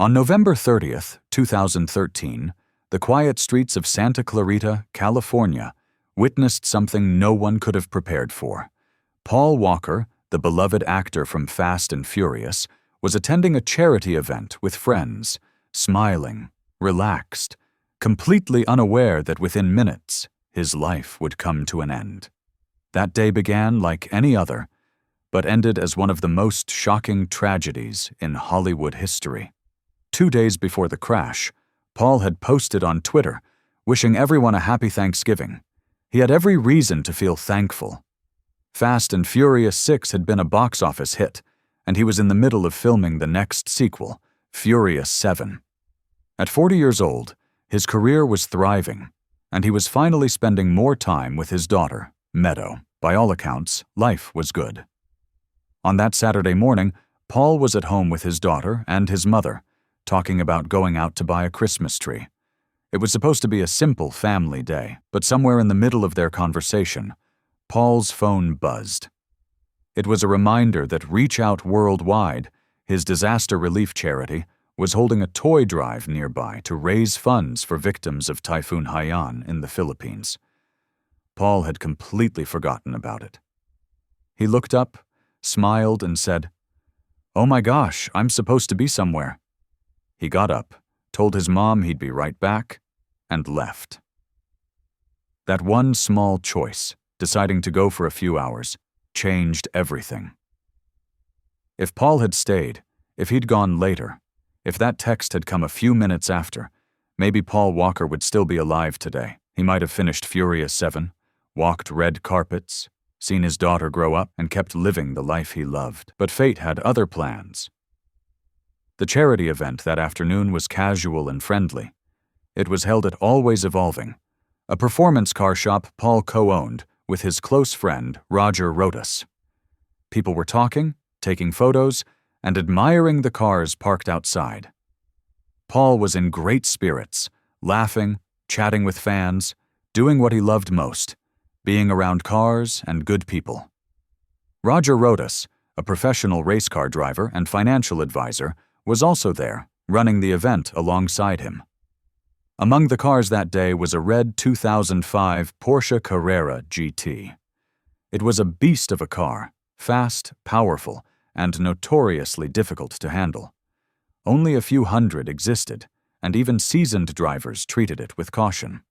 On November 30th, 2013, the quiet streets of Santa Clarita, California, witnessed something no one could have prepared for. Paul Walker, the beloved actor from Fast and Furious, was attending a charity event with friends, smiling, relaxed, completely unaware that within minutes, his life would come to an end. That day began like any other, but ended as one of the most shocking tragedies in Hollywood history. 2 days before the crash, Paul had posted on Twitter, wishing everyone a happy Thanksgiving. He had every reason to feel thankful. Fast and Furious 6 had been a box office hit, and he was in the middle of filming the next sequel, Furious 7. At 40 years old, his career was thriving, and he was finally spending more time with his daughter, Meadow. By all accounts, life was good. On that Saturday morning, Paul was at home with his daughter and his mother, talking about going out to buy a Christmas tree. It was supposed to be a simple family day, but somewhere in the middle of their conversation, Paul's phone buzzed. It was a reminder that Reach Out Worldwide, his disaster relief charity, was holding a toy drive nearby to raise funds for victims of Typhoon Haiyan in the Philippines. Paul had completely forgotten about it. He looked up, smiled, and said, "Oh my gosh, I'm supposed to be somewhere." He got up, told his mom he'd be right back, and left. That one small choice, deciding to go for a few hours, changed everything. If Paul had stayed, if he'd gone later, if that text had come a few minutes after, maybe Paul Walker would still be alive today. He might have finished Furious 7, walked red carpets, seen his daughter grow up, and kept living the life he loved. But fate had other plans. The charity event that afternoon was casual and friendly. It was held at Always Evolving, a performance car shop Paul co-owned with his close friend, Rodas. People were talking, taking photos, and admiring the cars parked outside. Paul was in great spirits, laughing, chatting with fans, doing what he loved most, being around cars and good people. Rodas, a professional race car driver and financial advisor, was also there, running the event alongside him. Among the cars that day was a red 2005 Porsche Carrera GT. It was a beast of a car, fast, powerful, and notoriously difficult to handle. Only a few hundred existed, and even seasoned drivers treated it with caution.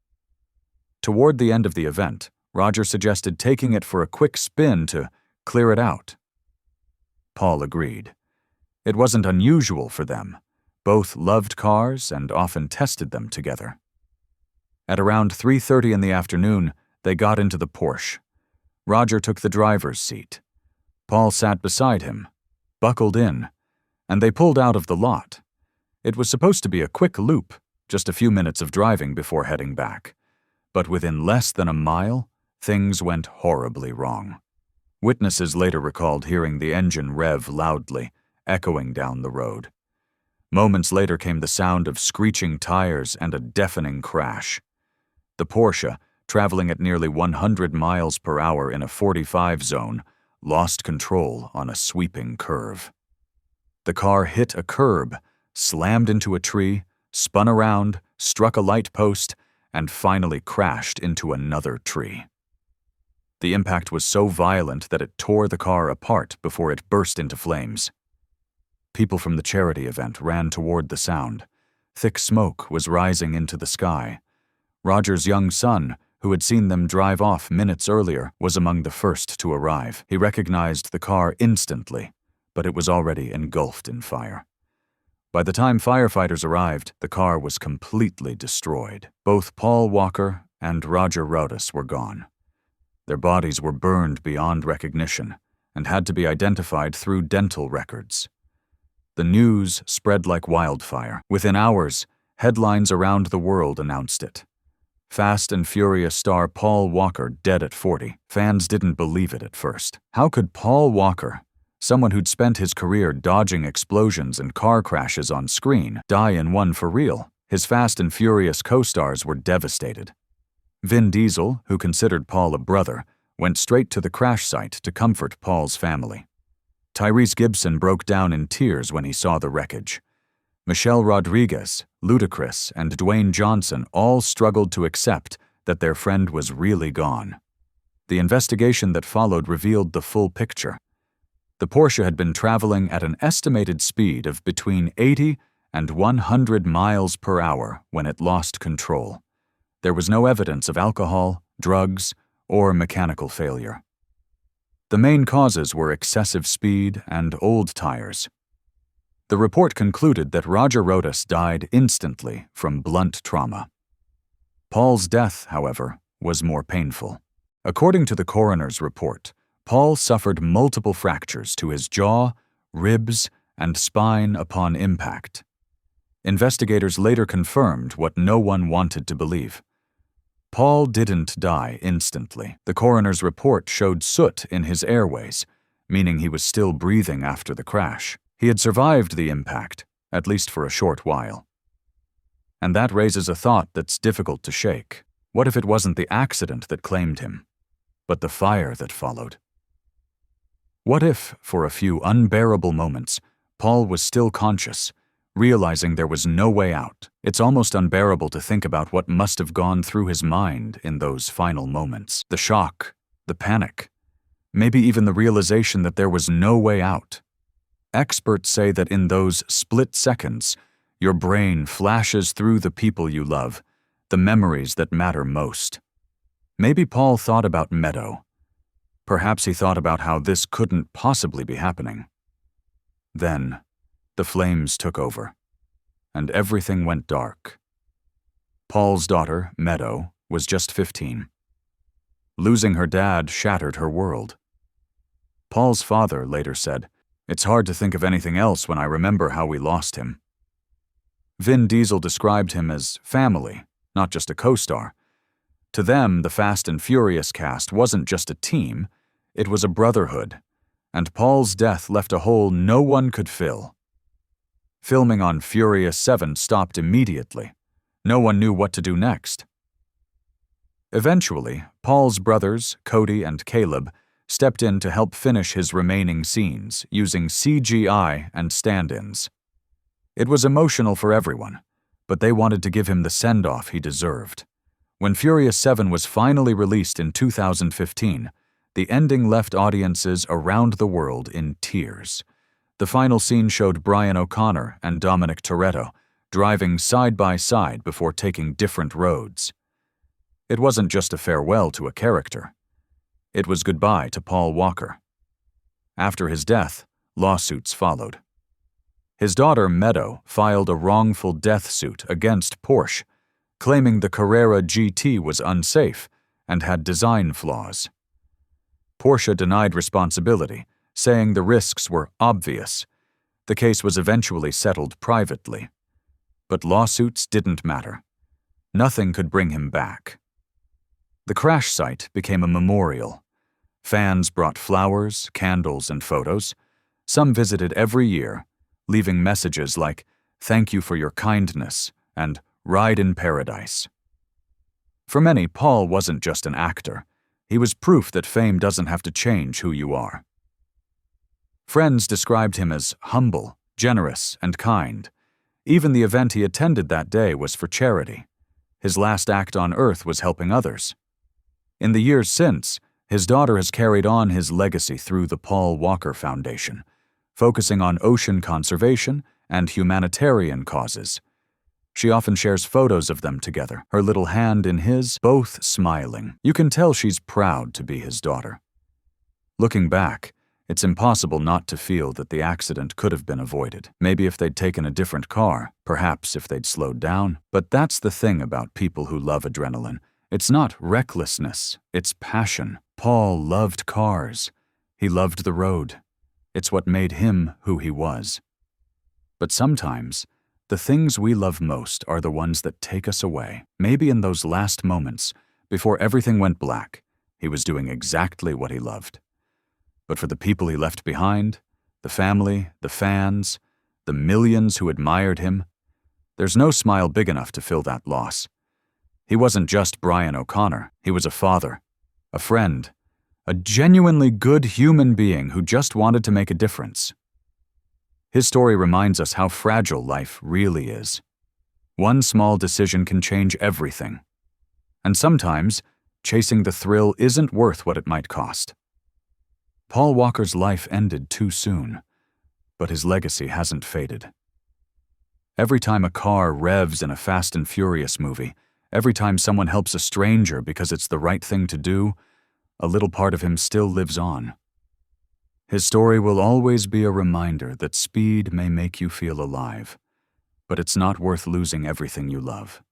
Toward the end of the event, Roger suggested taking it for a quick spin to clear it out. Paul agreed. It wasn't unusual for them. Both loved cars and often tested them together. At around 3:30 in the afternoon, they got into the Porsche. Roger took the driver's seat. Paul sat beside him, buckled in, and they pulled out of the lot. It was supposed to be a quick loop, just a few minutes of driving before heading back. But within less than a mile, things went horribly wrong. Witnesses later recalled hearing the engine rev loudly, echoing down the road. Moments later came the sound of screeching tires and a deafening crash. The Porsche, traveling at nearly 100 miles per hour in a 45 zone, lost control on a sweeping curve. The car hit a curb, slammed into a tree, spun around, struck a light post, and finally crashed into another tree. The impact was so violent that it tore the car apart before it burst into flames. People from the charity event ran toward the sound. Thick smoke was rising into the sky. Roger's young son, who had seen them drive off minutes earlier, was among the first to arrive. He recognized the car instantly, but it was already engulfed in fire. By the time firefighters arrived, the car was completely destroyed. Both Paul Walker and Roger Rodas were gone. Their bodies were burned beyond recognition and had to be identified through dental records. The news spread like wildfire. Within hours, headlines around the world announced it. Fast and Furious star Paul Walker dead at 40. Fans didn't believe it at first. How could Paul Walker, someone who'd spent his career dodging explosions and car crashes on screen, die in one for real? His Fast and Furious co-stars were devastated. Vin Diesel, who considered Paul a brother, went straight to the crash site to comfort Paul's family. Tyrese Gibson broke down in tears when he saw the wreckage. Michelle Rodriguez, Ludacris, and Dwayne Johnson all struggled to accept that their friend was really gone. The investigation that followed revealed the full picture. The Porsche had been traveling at an estimated speed of between 80 and 100 miles per hour when it lost control. There was no evidence of alcohol, drugs, or mechanical failure. The main causes were excessive speed and old tires. The report concluded that Roger Rodas died instantly from blunt trauma. Paul's death, however, was more painful. According to the coroner's report, Paul suffered multiple fractures to his jaw, ribs, and spine upon impact. Investigators later confirmed what no one wanted to believe. Paul didn't die instantly. The coroner's report showed soot in his airways, meaning he was still breathing after the crash. He had survived the impact, at least for a short while. And that raises a thought that's difficult to shake. What if it wasn't the accident that claimed him, but the fire that followed? What if, for a few unbearable moments, Paul was still conscious, realizing there was no way out? It's almost unbearable to think about what must have gone through his mind in those final moments. The shock, the panic, maybe even the realization that there was no way out. Experts say that in those split seconds, your brain flashes through the people you love, the memories that matter most. Maybe Paul thought about Meadow. Perhaps he thought about how this couldn't possibly be happening. Then, the flames took over, and everything went dark. Paul's daughter, Meadow, was just 15. Losing her dad shattered her world. Paul's father later said, "It's hard to think of anything else when I remember how we lost him." Vin Diesel described him as family, not just a co-star. To them, the Fast and Furious cast wasn't just a team, it was a brotherhood, and Paul's death left a hole no one could fill. Filming on Furious 7 stopped immediately. No one knew what to do next. Eventually, Paul's brothers, Cody and Caleb, stepped in to help finish his remaining scenes using CGI and stand-ins. It was emotional for everyone, but they wanted to give him the send-off he deserved. When Furious 7 was finally released in 2015, the ending left audiences around the world in tears. The final scene showed Brian O'Connor and Dominic Toretto driving side by side before taking different roads. It wasn't just a farewell to a character. It was goodbye to Paul Walker. After his death, lawsuits followed. His daughter, Meadow, filed a wrongful death suit against Porsche, claiming the Carrera GT was unsafe and had design flaws. Porsche denied responsibility, saying the risks were obvious. The case was eventually settled privately. But lawsuits didn't matter. Nothing could bring him back. The crash site became a memorial. Fans brought flowers, candles, and photos. Some visited every year, leaving messages like, "Thank you for your kindness," and "Ride in paradise." For many, Paul wasn't just an actor. He was proof that fame doesn't have to change who you are. Friends described him as humble, generous, and kind. Even the event he attended that day was for charity. His last act on Earth was helping others. In the years since, his daughter has carried on his legacy through the Paul Walker Foundation, focusing on ocean conservation and humanitarian causes. She often shares photos of them together, her little hand in his, both smiling. You can tell she's proud to be his daughter. Looking back, it's impossible not to feel that the accident could have been avoided. Maybe if they'd taken a different car, perhaps if they'd slowed down. But that's the thing about people who love adrenaline. It's not recklessness, it's passion. Paul loved cars. He loved the road. It's what made him who he was. But sometimes, the things we love most are the ones that take us away. Maybe in those last moments, before everything went black, he was doing exactly what he loved. But for the people he left behind, the family, the fans, the millions who admired him, there's no smile big enough to fill that loss. He wasn't just Brian O'Connor. He was a father, a friend, a genuinely good human being who just wanted to make a difference. His story reminds us how fragile life really is. One small decision can change everything. And sometimes, chasing the thrill isn't worth what it might cost. Paul Walker's life ended too soon, but his legacy hasn't faded. Every time a car revs in a Fast and Furious movie, every time someone helps a stranger because it's the right thing to do, a little part of him still lives on. His story will always be a reminder that speed may make you feel alive, but it's not worth losing everything you love.